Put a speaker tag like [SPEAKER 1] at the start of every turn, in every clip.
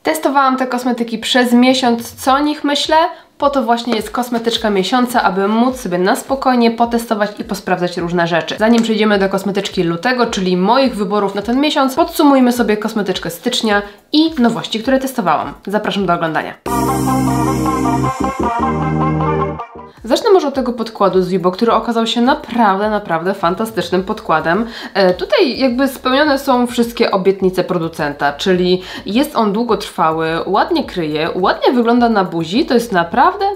[SPEAKER 1] Testowałam te kosmetyki przez miesiąc. Co o nich myślę? Po to właśnie jest kosmetyczka miesiąca, aby móc sobie na spokojnie potestować i posprawdzać różne rzeczy. Zanim przejdziemy do kosmetyczki lutego, czyli moich wyborów na ten miesiąc, podsumujmy sobie kosmetyczkę stycznia i nowości, które testowałam. Zapraszam do oglądania. Zacznę może od tego podkładu z Vibo, który okazał się naprawdę fantastycznym podkładem. Tutaj jakby spełnione są wszystkie obietnice producenta, czyli jest on długotrwały, ładnie kryje, ładnie wygląda na buzi, to jest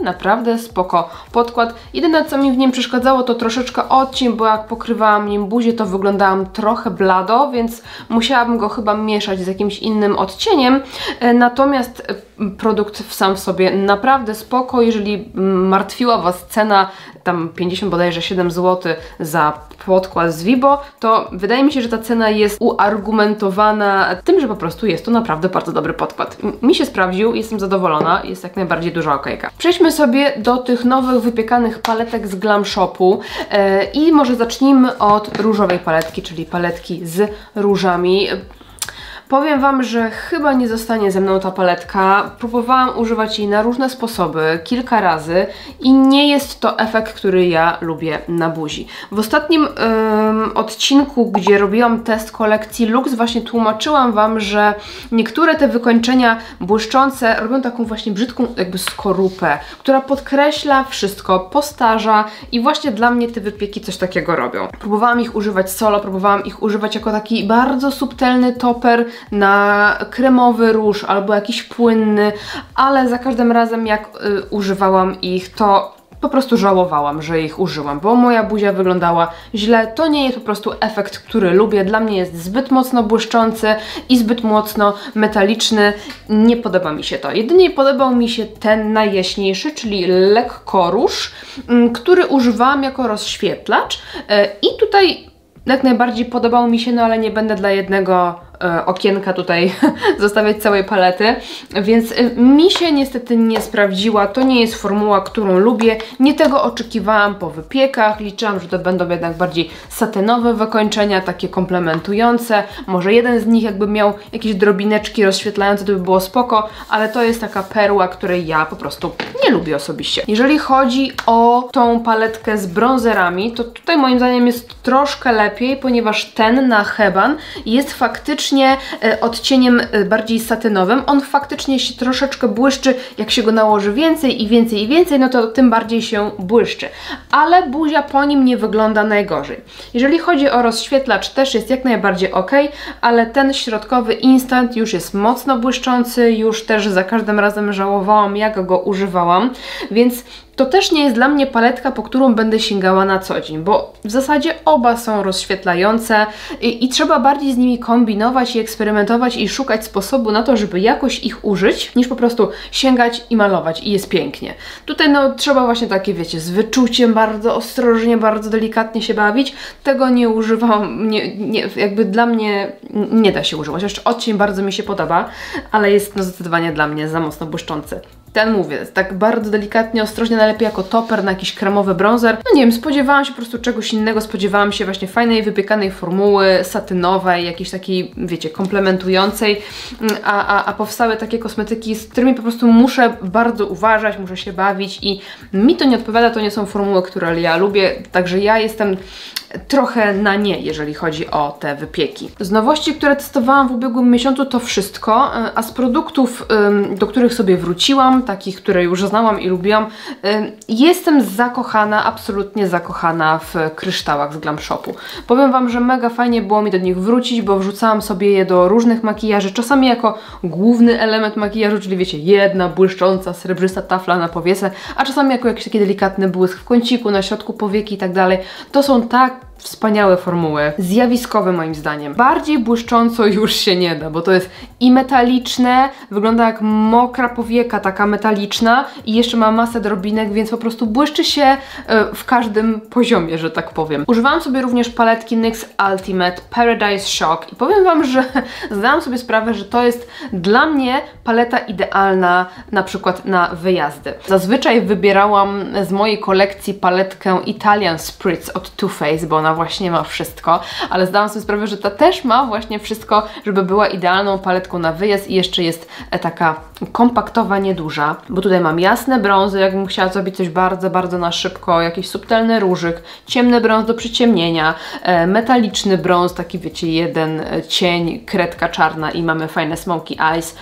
[SPEAKER 1] naprawdę spoko podkład. Jedyne co mi w nim przeszkadzało to troszeczkę odcień, bo jak pokrywałam nim buzię to wyglądałam trochę blado, więc musiałabym go chyba mieszać z jakimś innym odcieniem. Natomiast produkt sam w sobie naprawdę spoko. Jeżeli martwiła Was cena tam 50 bodajże 7 zł za podkład z Vibo, to wydaje mi się, że ta cena jest uargumentowana tym, że po prostu jest to naprawdę bardzo dobry podkład. Mi się sprawdził, jestem zadowolona, jest jak najbardziej duża okejka. Przejdźmy sobie do tych nowych wypiekanych paletek z Glam Shopu i może zacznijmy od różowej paletki, czyli paletki z różami. Powiem Wam, że chyba nie zostanie ze mną ta paletka. Próbowałam używać jej na różne sposoby, kilka razy i nie jest to efekt, który ja lubię na buzi. W ostatnim odcinku, gdzie robiłam test kolekcji Lux, właśnie tłumaczyłam Wam, że niektóre te wykończenia błyszczące robią taką właśnie brzydką jakby skorupę, która podkreśla wszystko, postarza i właśnie dla mnie te wypieki coś takiego robią. Próbowałam ich używać solo, próbowałam ich używać jako taki bardzo subtelny toper na kremowy róż albo jakiś płynny, ale za każdym razem jak używałam ich, to po prostu żałowałam, że ich użyłam, bo moja buzia wyglądała źle. To nie jest po prostu efekt, który lubię. Dla mnie jest zbyt mocno błyszczący i zbyt mocno metaliczny. Nie podoba mi się to. Jedynie podobał mi się ten najjaśniejszy, czyli lekko róż, który używałam jako rozświetlacz i tutaj jak najbardziej podobał mi się, no ale nie będę dla jednego okienka tutaj zostawiać całej palety, więc mi się niestety nie sprawdziła. To nie jest formuła, którą lubię. Nie tego oczekiwałam po wypiekach. Liczyłam, że to będą jednak bardziej satynowe wykończenia, takie komplementujące. Może jeden z nich jakby miał jakieś drobineczki rozświetlające, to by było spoko, ale to jest taka perła, której ja po prostu nie lubię osobiście. Jeżeli chodzi o tą paletkę z bronzerami, to tutaj moim zdaniem jest troszkę lepiej, ponieważ ten na Heban jest faktycznie odcieniem bardziej satynowym. On faktycznie się troszeczkę błyszczy, jak się go nałoży więcej i więcej, no to tym bardziej się błyszczy. Ale buzia po nim nie wygląda najgorzej. Jeżeli chodzi o rozświetlacz, też jest jak najbardziej ok, ale ten środkowy Instant już jest mocno błyszczący, już też za każdym razem żałowałam, jak go używałam, więc to też nie jest dla mnie paletka, po którą będę sięgała na co dzień, bo w zasadzie oba są rozświetlające i trzeba bardziej z nimi kombinować i eksperymentować i szukać sposobu na to, żeby jakoś ich użyć, niż po prostu sięgać i malować i jest pięknie. Tutaj no trzeba właśnie takie, wiecie, z wyczuciem, bardzo ostrożnie, bardzo delikatnie się bawić. Tego nie używam, jakby dla mnie nie da się używać. Jeszcze odcień bardzo mi się podoba, ale jest no zdecydowanie dla mnie za mocno błyszczący. Ten mówię, tak bardzo delikatnie, ostrożnie, najlepiej jako toper na jakiś kremowy bronzer. No nie wiem, spodziewałam się po prostu czegoś innego, spodziewałam się właśnie fajnej, wypiekanej formuły, satynowej, jakiejś takiej, wiecie, komplementującej, a powstały takie kosmetyki, z którymi po prostu muszę bardzo uważać, muszę się bawić i mi to nie odpowiada, to nie są formuły, które ja lubię, także ja jestem trochę na nie, jeżeli chodzi o te wypieki. Z nowości, które testowałam w ubiegłym miesiącu, to wszystko, a z produktów, do których sobie wróciłam, takich, które już znałam i lubiłam, jestem zakochana, absolutnie zakochana w kryształach z Glam Shopu. Powiem Wam, że mega fajnie było mi do nich wrócić, bo wrzucałam sobie je do różnych makijaży, czasami jako główny element makijażu, czyli wiecie, jedna błyszcząca, srebrzysta tafla na powiece, a czasami jako jakiś taki delikatny błysk w kąciku, na środku powieki i tak dalej. To są tak wspaniałe formuły, zjawiskowe moim zdaniem. Bardziej błyszcząco już się nie da, bo to jest i metaliczne, wygląda jak mokra powieka, taka metaliczna i jeszcze ma masę drobinek, więc po prostu błyszczy się w każdym poziomie, że tak powiem. Używałam sobie również paletki NYX Ultimate Paradise Shock i powiem Wam, że zdałam sobie sprawę, że to jest dla mnie paleta idealna na przykład na wyjazdy. Zazwyczaj wybierałam z mojej kolekcji paletkę Italian Spritz od Too Faced, bo ona ona właśnie ma wszystko, ale zdałam sobie sprawę, że ta też ma właśnie wszystko, żeby była idealną paletką na wyjazd i jeszcze jest taka kompaktowa, nieduża, bo tutaj mam jasne brązy, jakbym chciała zrobić coś bardzo, bardzo na szybko, jakiś subtelny różyk, ciemny brąz do przyciemnienia, metaliczny brąz, taki wiecie, jeden cień, kredka czarna i mamy fajne smoky eyes.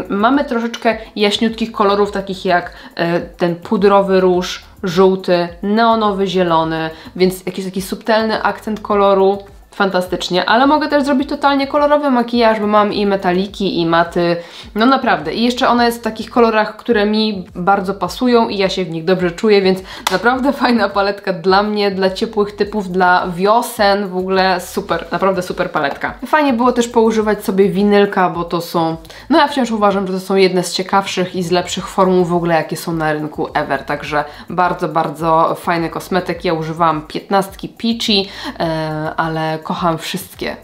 [SPEAKER 1] Mamy troszeczkę jaśniutkich kolorów, takich jak ten pudrowy róż, żółty, neonowy zielony, więc jakiś taki subtelny akcent koloru. Fantastycznie, ale mogę też zrobić totalnie kolorowy makijaż, bo mam i metaliki, i maty, no naprawdę. I jeszcze ona jest w takich kolorach, które mi bardzo pasują i ja się w nich dobrze czuję, więc naprawdę fajna paletka dla mnie, dla ciepłych typów, dla wiosen, w ogóle super, naprawdę super paletka. Fajnie było też poużywać sobie winylka, bo to są, no ja wciąż uważam, że to są jedne z ciekawszych i z lepszych formuł w ogóle, jakie są na rynku ever, także bardzo, bardzo fajny kosmetyk. Ja używałam 15 Peachy, ale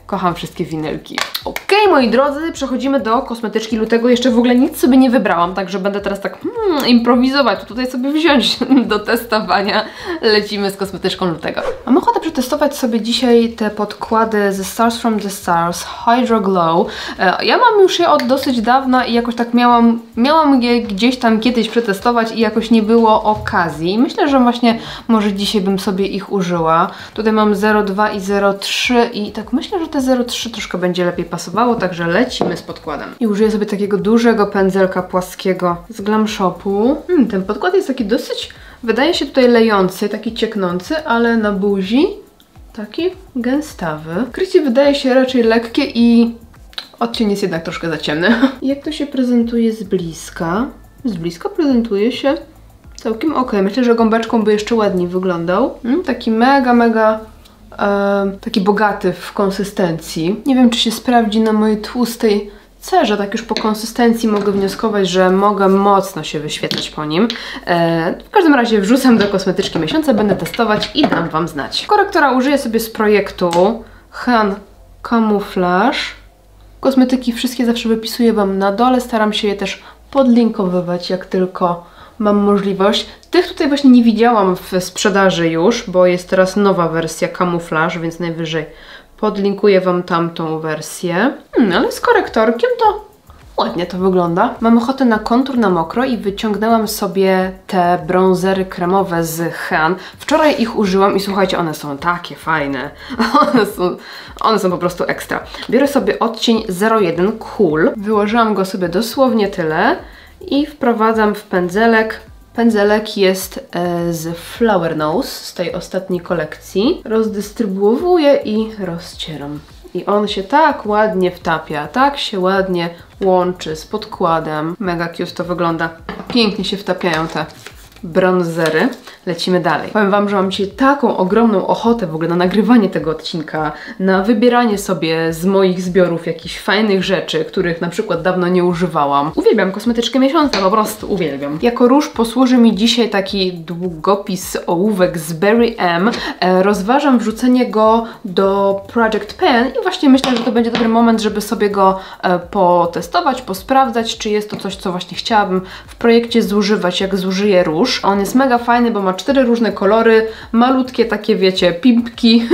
[SPEAKER 1] kocham wszystkie winylki. Okej, moi drodzy, przechodzimy do kosmetyczki lutego. Jeszcze w ogóle nic sobie nie wybrałam, także będę teraz tak improwizować, tutaj sobie wziąć do testowania. Lecimy z kosmetyczką lutego. Mam ochotę przetestować sobie dzisiaj te podkłady ze Stars from the Stars Hydro Glow. Ja mam już je od dosyć dawna i jakoś tak miałam je gdzieś tam kiedyś przetestować i jakoś nie było okazji. Myślę, że właśnie może dzisiaj bym sobie ich użyła. Tutaj mam 0,2 i 0,3 i tak myślę, że te 0,3 troszkę będzie lepiej pasowało, także lecimy z podkładem. I użyję sobie takiego dużego pędzelka płaskiego z Glam Shopu. Ten podkład jest taki dosyć, wydaje się tutaj lejący, taki cieknący, ale na buzi taki gęstawy. Krycie wydaje się raczej lekkie i odcień jest jednak troszkę za ciemny. Jak to się prezentuje z bliska? Z bliska prezentuje się całkiem ok. Myślę, że gąbeczką by jeszcze ładniej wyglądał. Taki mega taki bogaty w konsystencji. Nie wiem, czy się sprawdzi na mojej tłustej cerze. Tak już po konsystencji mogę wnioskować, że mogę mocno się wyświetlać po nim. W każdym razie wrzucam do kosmetyczki miesiąca, będę testować i dam Wam znać. Korektora użyję sobie z projektu Han Camouflage. Kosmetyki wszystkie zawsze wypisuję Wam na dole. Staram się je też podlinkowywać, jak tylko mam możliwość. Tych tutaj właśnie nie widziałam w sprzedaży już, bo jest teraz nowa wersja Camouflage, więc najwyżej podlinkuję Wam tamtą wersję. Ale z korektorkiem to ładnie to wygląda. Mam ochotę na kontur na mokro i wyciągnęłam sobie te bronzery kremowe z Han. Wczoraj ich użyłam i słuchajcie, one są takie fajne. One są po prostu ekstra. Biorę sobie odcień 01 Cool. Wyłożyłam go sobie dosłownie tyle i wprowadzam w pędzelek. Pędzelek jest z Flower Nose, z tej ostatniej kolekcji. Rozdystrybuowuję i rozcieram. I on się tak ładnie wtapia, tak się ładnie łączy z podkładem. Mega cute to wygląda. Pięknie się wtapiają te bronzery. Lecimy dalej. Powiem Wam, że mam dzisiaj taką ogromną ochotę w ogóle na nagrywanie tego odcinka, na wybieranie sobie z moich zbiorów jakichś fajnych rzeczy, których na przykład dawno nie używałam. Uwielbiam kosmetyczkę miesiąca, po prostu uwielbiam. Jako róż posłuży mi dzisiaj taki długopis ołówek z Berry M. Rozważam wrzucenie go do Project Pen i właśnie myślę, że to będzie dobry moment, żeby sobie go potestować, posprawdzać, czy jest to coś, co właśnie chciałabym w projekcie zużywać, jak zużyję róż. On jest mega fajny, bo ma 4 różne kolory, malutkie takie, wiecie, pimpki.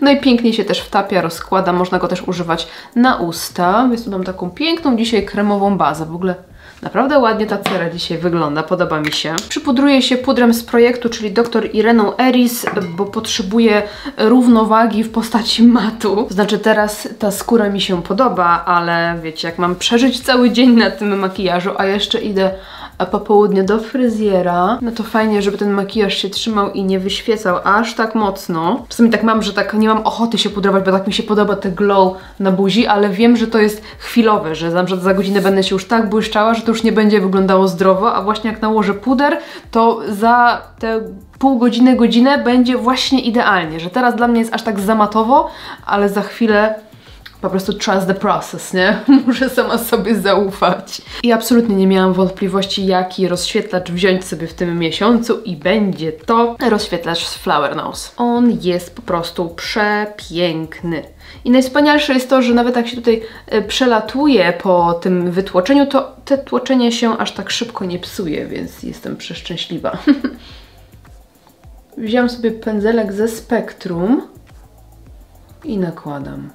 [SPEAKER 1] No i pięknie się też wtapia, rozkłada. Można go też używać na usta. Więc tu mam taką piękną dzisiaj kremową bazę. W ogóle naprawdę ładnie ta cera dzisiaj wygląda, podoba mi się. Przypudruję się pudrem z projektu, czyli Dr. Ireną Eris, bo potrzebuję równowagi w postaci matu. To znaczy teraz ta skóra mi się podoba, ale wiecie, jak mam przeżyć cały dzień na tym makijażu, a jeszcze idę po południu do fryzjera, no to fajnie, żeby ten makijaż się trzymał i nie wyświecał aż tak mocno. Czasami tak mam, że tak nie mam ochoty się pudrować, bo tak mi się podoba te glow na buzi, ale wiem, że to jest chwilowe, że na przykład za godzinę będę się już tak błyszczała, że to już nie będzie wyglądało zdrowo, a właśnie jak nałożę puder, to za te pół godziny, godzinę będzie właśnie idealnie, że teraz dla mnie jest aż tak zamatowo, ale za chwilę po prostu trust the process, nie? Muszę sama sobie zaufać. I absolutnie nie miałam wątpliwości, jaki rozświetlacz wziąć sobie w tym miesiącu i będzie to rozświetlacz z Flower Nose. On jest po prostu przepiękny. I najwspanialsze jest to, że nawet jak się tutaj przelatuje po tym wytłoczeniu, to te tłoczenie się aż tak szybko nie psuje, więc jestem przeszczęśliwa. Wziąłam sobie pędzelek ze Spectrum i nakładam.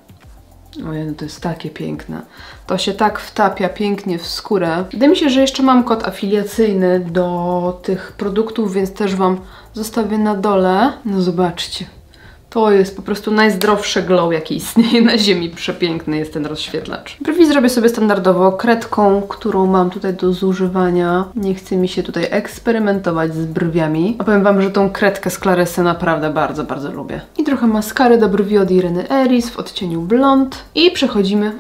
[SPEAKER 1] Ojej, no to jest takie piękne. To się tak wtapia pięknie w skórę. Wydaje mi się, że jeszcze mam kod afiliacyjny do tych produktów, więc też Wam zostawię na dole. No zobaczcie. To jest po prostu najzdrowszy glow, jaki istnieje na ziemi. Przepiękny jest ten rozświetlacz. Brwi zrobię sobie standardowo kredką, którą mam tutaj do zużywania. Nie chce mi się tutaj eksperymentować z brwiami. A powiem Wam, że tą kredkę z Clarysy naprawdę bardzo, bardzo lubię. I trochę maskary do brwi od Ireny Eris w odcieniu blond. I przechodzimy...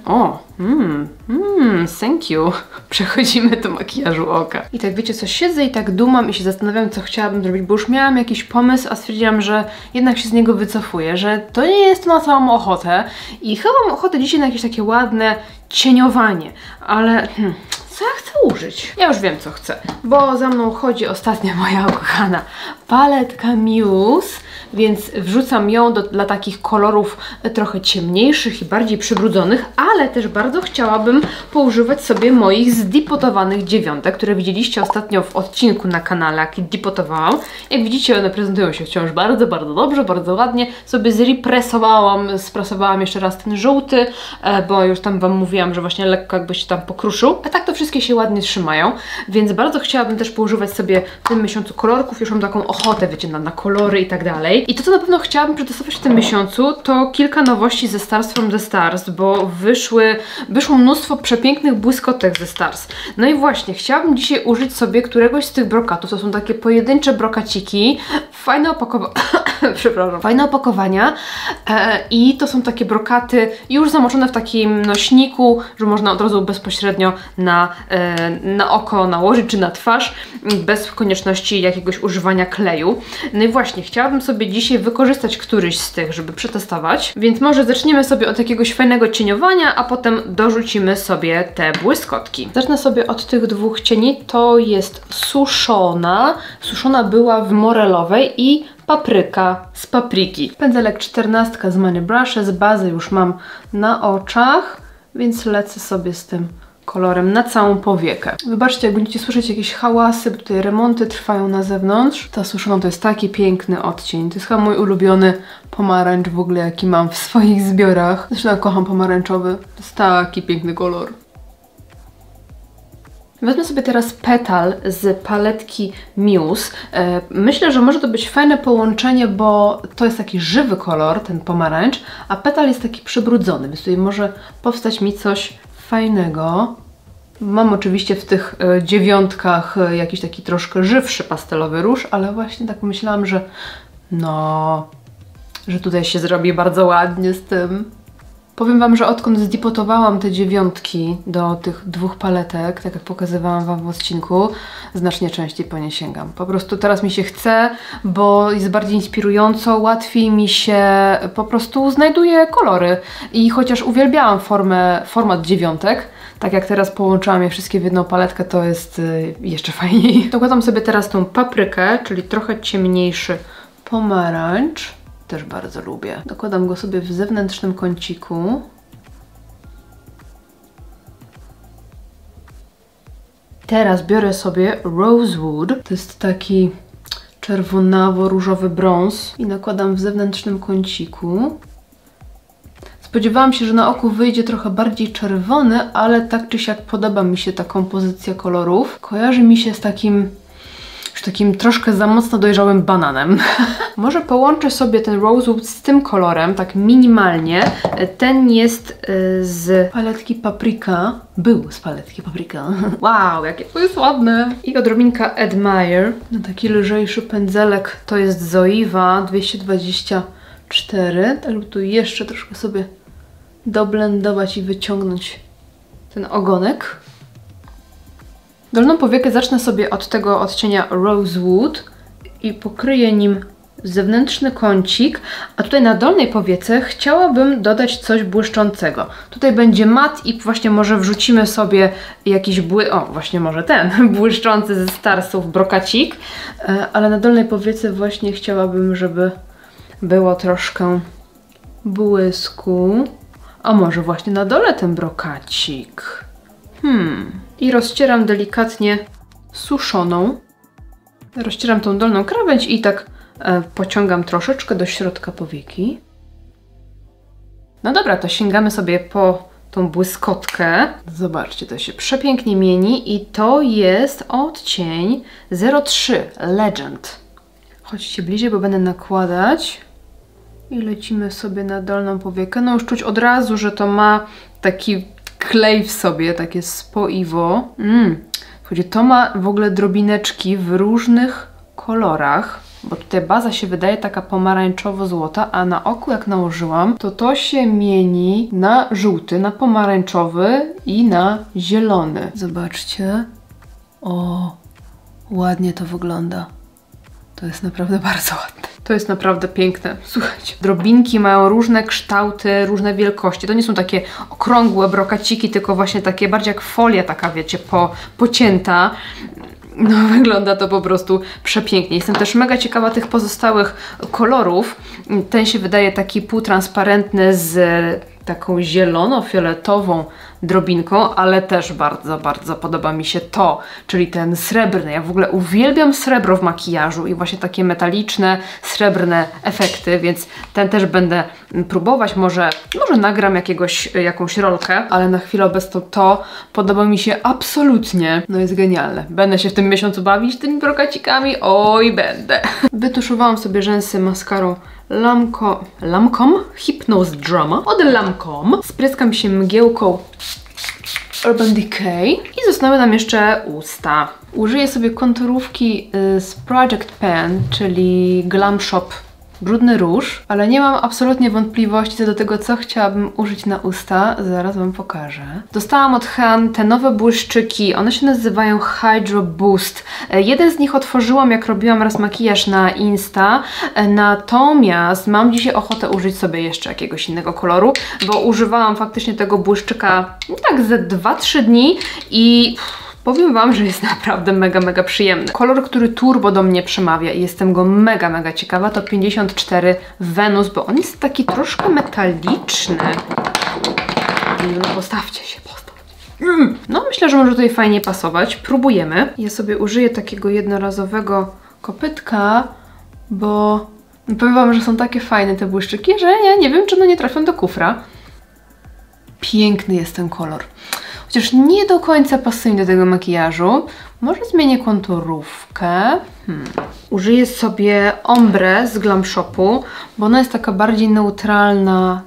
[SPEAKER 1] thank you. Przechodzimy do makijażu oka. I tak wiecie co, siedzę i tak dumam i się zastanawiam, co chciałabym zrobić, bo już miałam jakiś pomysł, a stwierdziłam, że jednak się z niego wycofuję, że to nie jest to na całą ochotę i chyba mam ochotę dzisiaj na jakieś takie ładne cieniowanie, ale co ja chcę użyć? Ja już wiem, co chcę, bo za mną chodzi ostatnio moja ukochana paletka Muse, więc wrzucam ją dla takich kolorów trochę ciemniejszych i bardziej przybrudzonych, ale też bardzo chciałabym poużywać sobie moich zdipotowanych dziewiątek, które widzieliście ostatnio w odcinku na kanale, jaki dipotowałam. Jak widzicie, one prezentują się wciąż bardzo, bardzo dobrze, bardzo ładnie. Sobie zrepresowałam, sprasowałam jeszcze raz ten żółty, bo już tam Wam mówiłam, że właśnie lekko jakby się tam pokruszył. A tak to wszystkie się ładnie trzymają, więc bardzo chciałabym też poużywać sobie w tym miesiącu kolorków. Już mam taką ochotę, wiecie, na kolory i tak dalej. I to, co na pewno chciałabym przetestować w tym miesiącu, to kilka nowości ze Stars from the Stars, bo wyszło mnóstwo przepięknych błyskotek ze Stars. No i właśnie, chciałabym dzisiaj użyć sobie któregoś z tych brokatów. To są takie pojedyncze brokaciki, fajne opakowania, przepraszam, fajne opakowania i to są takie brokaty już zamoczone w takim nośniku, że można od razu bezpośrednio na oko nałożyć, czy na twarz, bez konieczności jakiegoś używania kleju. No i właśnie, chciałabym sobie dzisiaj wykorzystać któryś z tych, żeby przetestować, więc może zaczniemy sobie od jakiegoś fajnego cieniowania, a potem dorzucimy sobie te błyskotki. Zacznę sobie od tych dwóch cieni, to jest suszona była w morelowej i papryka z papriki. Pędzelek 14 z Many Brushes, bazę już mam na oczach, więc lecę sobie z tym kolorem na całą powiekę. Wybaczcie, jak będziecie słyszeć jakieś hałasy, bo tutaj remonty trwają na zewnątrz. Ta suszona to jest taki piękny odcień. To jest chyba mój ulubiony pomarańcz w ogóle, jaki mam w swoich zbiorach. Zresztą ja kocham pomarańczowy. To jest taki piękny kolor. Wezmę sobie teraz Petal z paletki Muse. Myślę, że może to być fajne połączenie, bo to jest taki żywy kolor, ten pomarańcz, a Petal jest taki przybrudzony, więc tutaj może powstać mi coś fajnego. Mam oczywiście w tych dziewiątkach jakiś taki troszkę żywszy pastelowy róż, ale właśnie tak myślałam, że że tutaj się zrobi bardzo ładnie z tym. Powiem Wam, że odkąd zdipotowałam te dziewiątki do tych dwóch paletek, tak jak pokazywałam Wam w odcinku, znacznie częściej po nie sięgam. Po prostu teraz mi się chce, bo jest bardziej inspirująco, łatwiej mi się po prostu znajduje kolory. I chociaż uwielbiałam format dziewiątek, tak jak teraz połączyłam je wszystkie w jedną paletkę, to jest jeszcze fajniej. Dokładam sobie teraz tą paprykę, czyli trochę ciemniejszy pomarańcz. Też bardzo lubię. Dokładam go sobie w zewnętrznym kąciku. Teraz biorę sobie Rosewood. To jest taki czerwonawo-różowy brąz i nakładam w zewnętrznym kąciku. Spodziewałam się, że na oku wyjdzie trochę bardziej czerwony, ale tak czy siak podoba mi się ta kompozycja kolorów. Kojarzy mi się z takim troszkę za mocno dojrzałym bananem. Może połączę sobie ten Rosewood z tym kolorem, tak minimalnie. Ten jest z paletki Paprika. Był z paletki Paprika. Wow, jakie to jest ładne! I odrobinka Admire. No taki lżejszy pędzelek to jest Zoeva 224. Tak, żeby tu jeszcze troszkę sobie doblendować i wyciągnąć ten ogonek. Dolną powiekę zacznę sobie od tego odcienia Rosewood i pokryję nim zewnętrzny kącik, a tutaj na dolnej powiece chciałabym dodać coś błyszczącego. Tutaj będzie mat i właśnie może wrzucimy sobie jakiś właśnie może ten błyszczący ze Starsów brokacik, ale na dolnej powiece właśnie chciałabym, żeby było troszkę błysku. A może właśnie na dole ten brokacik. I rozcieram delikatnie suszoną. Rozcieram tą dolną krawędź i tak pociągam troszeczkę do środka powieki. No dobra, to sięgamy sobie po tą błyskotkę. Zobaczcie, to się przepięknie mieni i to jest odcień 03 Legend. Chodźcie bliżej, bo będę nakładać. I lecimy sobie na dolną powiekę. No już czuć od razu, że to ma taki klej w sobie, takie spoiwo. Słuchajcie, to ma w ogóle drobineczki w różnych kolorach, bo tutaj baza się wydaje taka pomarańczowo-złota, a na oku jak nałożyłam, to się mieni na żółty, na pomarańczowy i na zielony. Zobaczcie. O, ładnie to wygląda. To jest naprawdę bardzo ładne. To jest naprawdę piękne. Słuchajcie, drobinki mają różne kształty, różne wielkości. To nie są takie okrągłe brokaciki, tylko właśnie takie bardziej jak folia taka, wiecie, pocięta. No, wygląda to po prostu przepięknie. Jestem też mega ciekawa tych pozostałych kolorów. Ten się wydaje taki półtransparentny z taką zielono-fioletową drobinką, ale też bardzo, bardzo podoba mi się to, czyli ten srebrny. Ja w ogóle uwielbiam srebro w makijażu i właśnie takie metaliczne, srebrne efekty, więc ten też będę próbować. Może nagram jakąś rolkę, ale na chwilę obecną to podoba mi się absolutnie. No jest genialne. Będę się w tym miesiącu bawić tymi brokacikami. Oj, będę. Wytuszowałam sobie rzęsy maskarą Lancome Hypnose Drama od Lancome. Spryskam się mgiełką Urban Decay i zostały nam jeszcze usta. Użyję sobie konturówki z Project Pan, czyli Glam Shop Brudny Róż, ale nie mam absolutnie wątpliwości co do tego, co chciałabym użyć na usta. Zaraz Wam pokażę. Dostałam od Han te nowe błyszczyki. One się nazywają Hydro Boost. Jeden z nich otworzyłam, jak robiłam raz makijaż na Insta. Natomiast mam dzisiaj ochotę użyć sobie jeszcze jakiegoś innego koloru, bo używałam faktycznie tego błyszczyka tak ze 2-3 dni i powiem Wam, że jest naprawdę mega, mega przyjemny. Kolor, który turbo do mnie przemawia i jestem go mega, mega ciekawa, to 54 Venus, bo on jest taki troszkę metaliczny. No postawcie się, postawcie. No myślę, że może tutaj fajnie pasować. Próbujemy. Ja sobie użyję takiego jednorazowego kopytka, bo powiem Wam, że są takie fajne te błyszczyki, że ja nie wiem, czy one nie trafią do kufra. Piękny jest ten kolor. Chociaż nie do końca pasuje do tego makijażu. Może zmienię konturówkę. Użyję sobie ombre z Glam Shopu, bo ona jest taka bardziej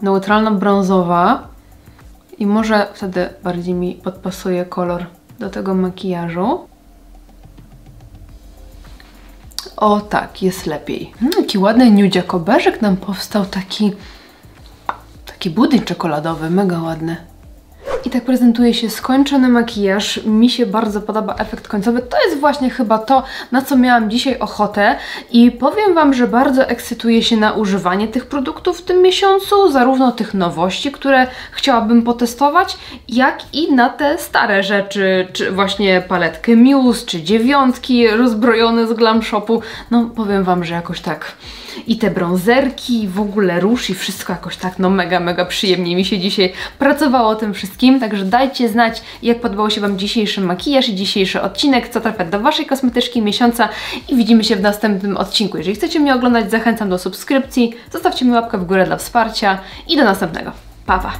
[SPEAKER 1] neutralna brązowa. I może wtedy bardziej mi podpasuje kolor do tego makijażu. O tak, jest lepiej. Jaki ładny nudziakobeżek nam powstał, taki budyń czekoladowy, mega ładny. I tak prezentuje się skończony makijaż. Mi się bardzo podoba efekt końcowy. To jest właśnie chyba to, na co miałam dzisiaj ochotę. I powiem Wam, że bardzo ekscytuję się na używanie tych produktów w tym miesiącu. Zarówno tych nowości, które chciałabym potestować, jak i na te stare rzeczy. Czy właśnie paletkę Muse, czy 9 rozbrojone z Glam Shopu. No powiem Wam, że jakoś tak i te brązerki, w ogóle róż i wszystko jakoś tak, no mega, mega przyjemnie mi się dzisiaj pracowało tym wszystkim, także dajcie znać, jak podobał się Wam dzisiejszy makijaż i dzisiejszy odcinek, co trafia do Waszej kosmetyczki miesiąca i widzimy się w następnym odcinku. Jeżeli chcecie mnie oglądać, zachęcam do subskrypcji, zostawcie mi łapkę w górę dla wsparcia i do następnego. Pa, pa!